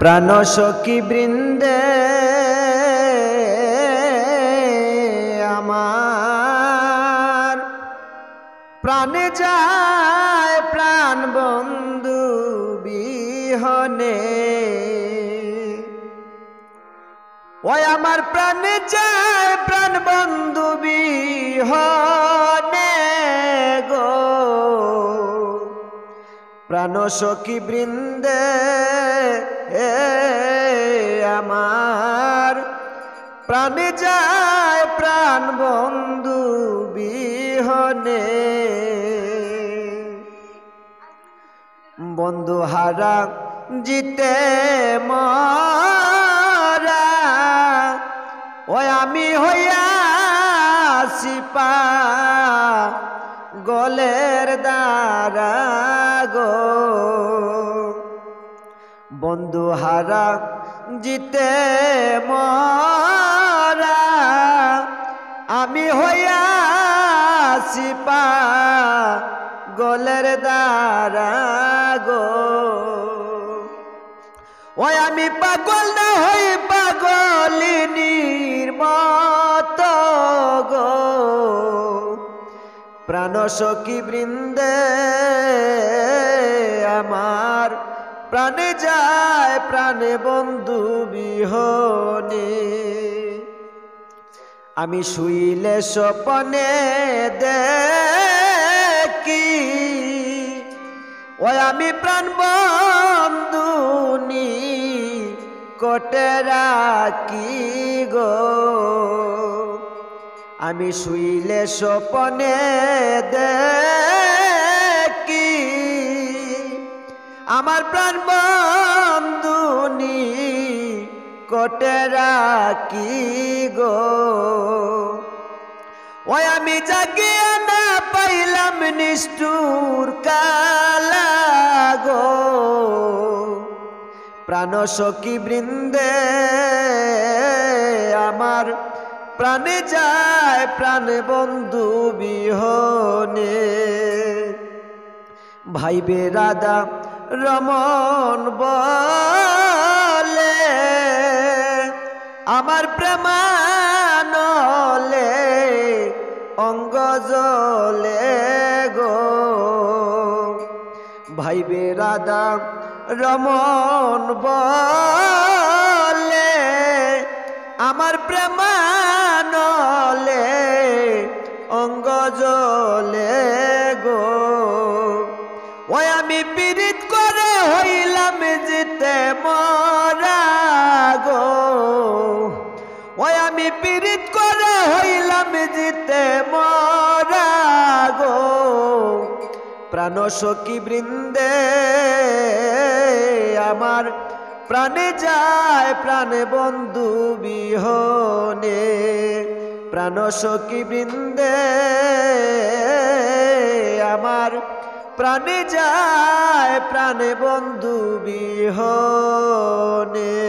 প্রাণ সখী বৃন্দে আমার প্রাণে যায় প্রাণ বন্ধু বিহনে ওই আমার প্রাণে যায় প্রাণ বন্ধু বিহনে গো প্রাণ সখী বৃন্দে আমার প্রাণে যায় প্রাণ বন্ধু বিহনে বন্ধু হারা জিতে মরা ওই আমি হইয়াছি পাগলের দ্বারা গো বন্ধু হারা জিতে মরা আমি হইয়াছি পাগলের দ্বারা গো ওই আমি পাগল না হই পাগলিনীর মতো গো প্রাণ সখী বৃন্দে আমার প্রাণে যায় প্রাণে বন্ধু বিহনে আমি শুইলে স্বপ্নে দেখি ওই আমি প্রাণ বন্ধু নিকটে রাখি গো আমি শুইলে স্বপ্নে দেখি আমার প্রাণ বন্ধু নিকটে রাখি গো ওই আমি জাগিয়া না পাইলাম নিষ্ঠুর কালা গো প্রাণ সখী বৃন্দে আমার প্রাণে যায় প্রাণ বন্ধু বিহনে ভাই বেরাদা রমন বলে আমার প্রেমানলে অঙ্গ জলে গো ভাই বেরাদা রমন বলে আমার প্রেমানলে অঙ্গ জলে গো ওই আমি পীড়িত করে হইলাম জিতে মরা গো ওই আমি পীড়িত করে হইলাম জিতে মরা গো প্রাণ সখী বৃন্দে আমার প্রাণে যায় প্রাণে বন্ধু বিহনে প্রাণ সখী বৃন্দে আমার প্রাণে যায় প্রাণে বন্ধু বিহনে।